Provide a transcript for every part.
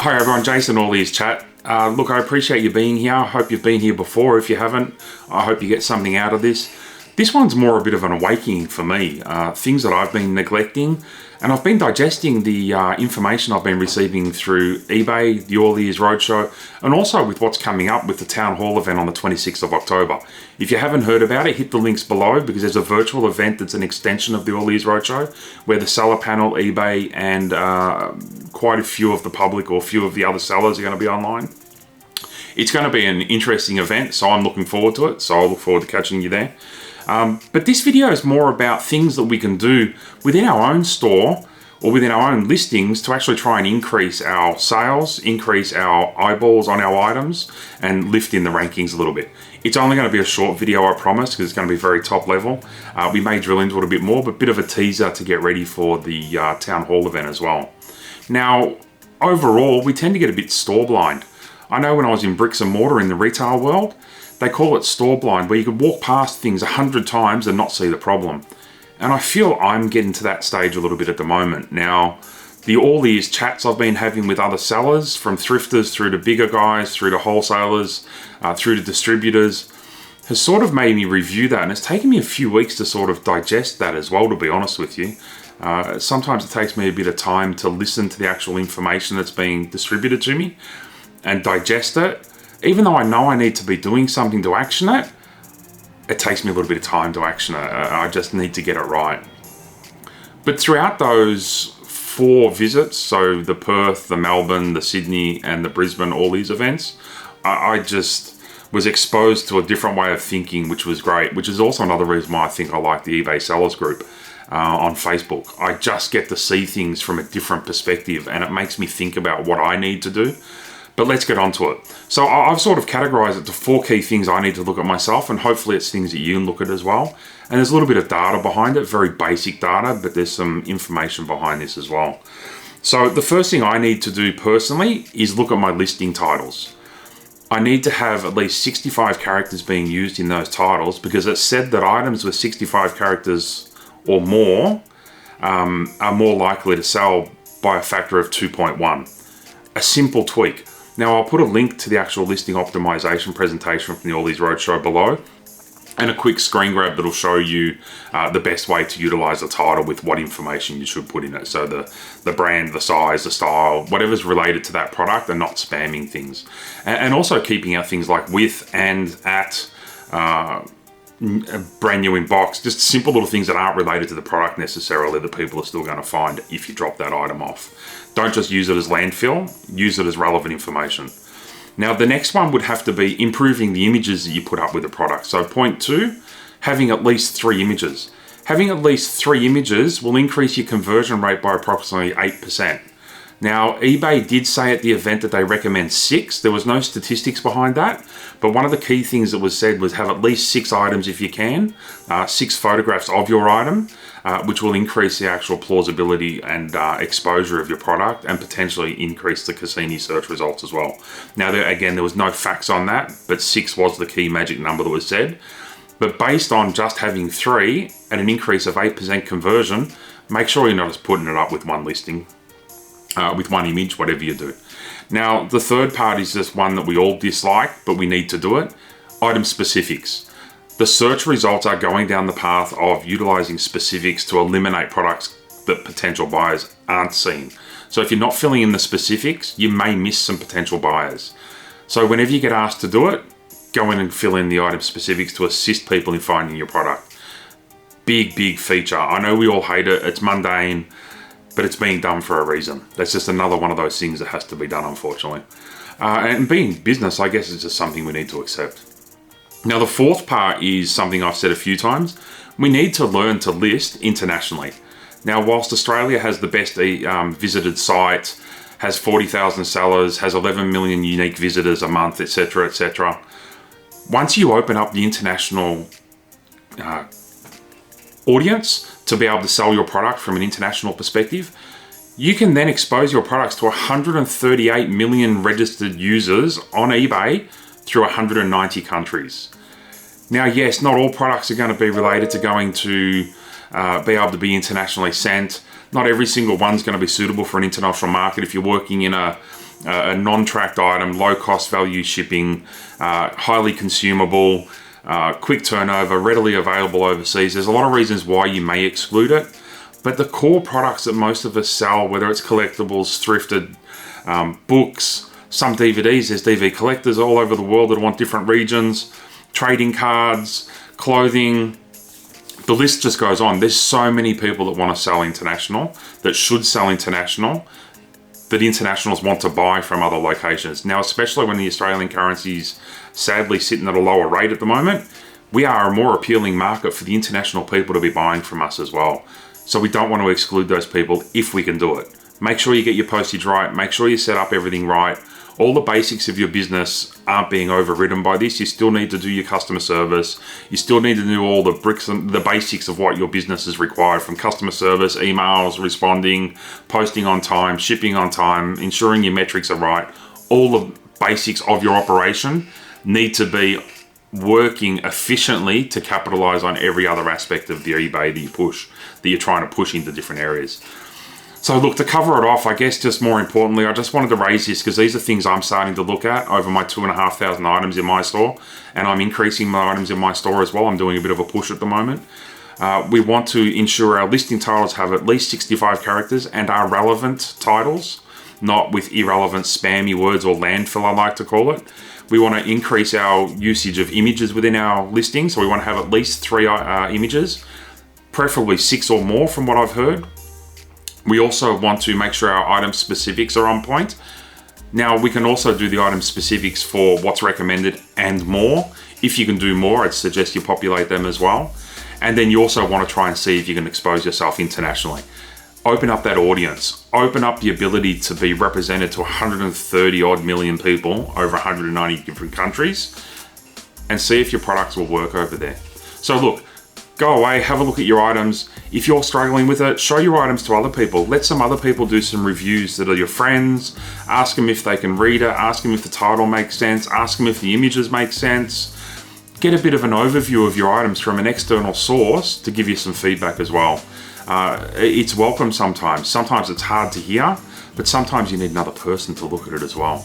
Hi everyone, Jason Orley's chat. Look, I appreciate you being here. I hope you've been here before. If you haven't, I hope you get something out of this. This one's more a bit of an awakening for me. Things that I've been neglecting, and I've been digesting the information I've been receiving through eBay, the All Ears Roadshow, and also with what's coming up with the Town Hall event on the 26th of October. If you haven't heard about it, hit the links below because there's a virtual event that's an extension of the All Ears Roadshow where the seller panel, eBay, and quite a few of the public or a few of the other sellers are going to be online. It's going to be an interesting event, so I'm looking forward to it. So I'll look forward to catching you there. But this video is more about things that we can do within our own store or within our own listings to actually try and increase our sales, increase our eyeballs on our items, and lift in the rankings a little bit. It's only going to be a short video, I promise, because it's going to be very top level. We may drill into it a bit more, but a bit of a teaser to get ready for the Town Hall event as well. Now, overall, we tend to get a bit store blind. I know when I was in bricks and mortar in the retail world, they call it store blind, where you could walk past things 100 times and not see the problem. And I feel I'm getting to that stage a little bit at the moment. Now, all these chats I've been having with other sellers, from thrifters through to bigger guys, through to wholesalers, through to distributors, has sort of made me review that. And it's taken me a few weeks to sort of digest that as well, to be honest with you. Sometimes it takes me a bit of time to listen to the actual information that's being distributed to me and digest it. Even though I know I need to be doing something to action it, it takes me a little bit of time to action it. I just need to get it right. But throughout those 4 visits, so the Perth, the Melbourne, the Sydney, and the Brisbane, all these events, I just was exposed to a different way of thinking, which was great, which is also another reason why I think I like the eBay Sellers Group on Facebook. I just get to see things from a different perspective, and it makes me think about what I need to do. But let's get on to it. So I've sort of categorized it to 4 key things I need to look at myself, and hopefully it's things that you can look at as well. And there's a little bit of data behind it, very basic data, but there's some information behind this as well. So the first thing I need to do personally is look at my listing titles. I need to have at least 65 characters being used in those titles, because it's said that items with 65 characters or more are more likely to sell by a factor of 2.1. A simple tweak. Now, I'll put a link to the actual listing optimization presentation from the All Ears Roadshow below, and a quick screen grab that'll show you the best way to utilize a title with what information you should put in it. So the brand, the size, the style, whatever's related to that product, and not spamming things. And also keeping out things like with and at, brand new in box, just simple little things that aren't related to the product necessarily that people are still going to find if you drop that item off. Don't just use it as landfill, use it as relevant information. Now, the next one would have to be improving the images that you put up with the product. So point 2, having at least 3 images. Having at least 3 images will increase your conversion rate by approximately 8%. Now, eBay did say at the event that they recommend 6. There was no statistics behind that, but one of the key things that was said was have at least 6 items if you can, 6 photographs of your item, which will increase the actual plausibility and exposure of your product, and potentially increase the Cassini search results as well. Now, there was no facts on that, but 6 was the key magic number that was said. But based on just having 3 and an increase of 8% conversion, make sure you're not just putting it up with one listing. With one image, whatever you do. Now, the third part is just one that we all dislike, but we need to do it. Item specifics. The search results are going down the path of utilizing specifics to eliminate products that potential buyers aren't seeing. So if you're not filling in the specifics, you may miss some potential buyers. So whenever you get asked to do it, go in and fill in the item specifics to assist people in finding your product. Big, big feature. I know we all hate it. It's mundane, but it's being done for a reason. That's just another one of those things that has to be done, unfortunately. And being business, I guess, is just something we need to accept. Now, the fourth part is something I've said a few times. We need to learn to list internationally. Now, whilst Australia has the best visited site, has 40,000 sellers, has 11 million unique visitors a month, etc., etc., once you open up the international audience to be able to sell your product from an international perspective, you can then expose your products to 138 million registered users on eBay through 190 countries. Now, yes, not all products are going to be related to going to be able to be internationally sent. Not every single one's going to be suitable for an international market. If you're working in a a non-tracked item, low cost value shipping, highly consumable, quick turnover, readily available overseas. There's a lot of reasons why you may exclude it, but the core products that most of us sell, whether it's collectibles, thrifted, books, some DVDs, there's DVD collectors all over the world that want different regions, trading cards, clothing, the list just goes on. There's so many people that want to sell international, that should sell international, that internationals want to buy from other locations. Now, especially when the Australian currency's sadly sitting at a lower rate at the moment, we are a more appealing market for the international people to be buying from us as well. So we don't want to exclude those people if we can do it. Make sure you get your postage right. Make sure you set up everything right. All the basics of your business aren't being overridden by this. You still need to do your customer service. You still need to do all the bricks and the basics of what your business is required, from customer service, emails, responding, posting on time, shipping on time, ensuring your metrics are right. All the basics of your operation need to be working efficiently to capitalize on every other aspect of the eBay that you're trying to push into different areas. So look, to cover it off, I guess just more importantly, I just wanted to raise this because these are things I'm starting to look at over my 2,500 items in my store, and I'm increasing my items in my store as well. I'm doing a bit of a push at the moment. We want to ensure our listing titles have at least 65 characters and are relevant titles, not with irrelevant spammy words or landfill, I like to call it. We want to increase our usage of images within our listing, so we want to have at least 3 images, preferably 6 or more from what I've heard. We also want to make sure our item specifics are on point. Now, we can also do the item specifics for what's recommended and more. If you can do more, I'd suggest you populate them as well. And then you also want to try and see if you can expose yourself internationally. Open up that audience. Open up the ability to be represented to 130 odd million people over 190 different countries, and see if your products will work over there. So look, go away, have a look at your items. If you're struggling with it, show your items to other people. Let some other people do some reviews that are your friends. Ask them if they can read it. Ask them if the title makes sense. Ask them if the images make sense. Get a bit of an overview of your items from an external source to give you some feedback as well. It's welcome sometimes. Sometimes it's hard to hear, but sometimes you need another person to look at it as well.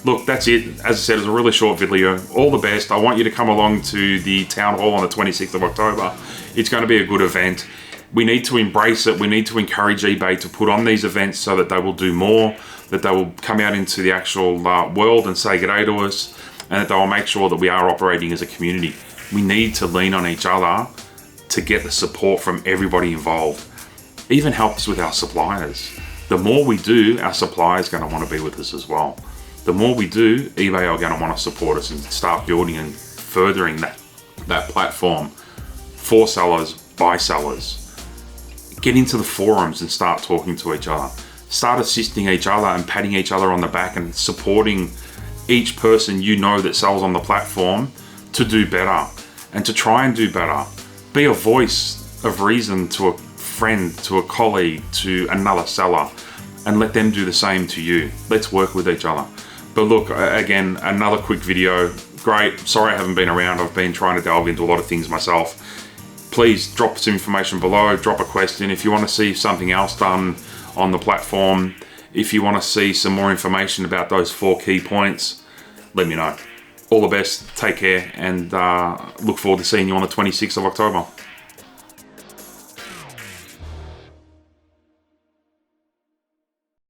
Look, that's it. As I said, it's a really short video. All the best. I want you to come along to the town hall on the 26th of October. It's going to be a good event. We need to embrace it. We need to encourage eBay to put on these events so that they will do more, that they will come out into the actual world and say g'day to us, and that they will make sure that we are operating as a community. We need to lean on each other to get the support from everybody involved. Even helps with our suppliers. The more we do, our suppliers are going to want to be with us as well. The more we do, eBay are going to want to support us and start building and furthering that platform for sellers, by sellers. Get into the forums and start talking to each other. Start assisting each other and patting each other on the back and supporting each person you know that sells on the platform to do better and to try and do better. Be a voice of reason to a friend, to a colleague, to another seller, and let them do the same to you. Let's work with each other. But look, again, another quick video. Great. Sorry I haven't been around. I've been trying to delve into a lot of things myself. Please drop some information below, drop a question. If you want to see something else done on the platform, if you want to see some more information about those 4 key points, let me know. All the best, take care, and look forward to seeing you on the 26th of October.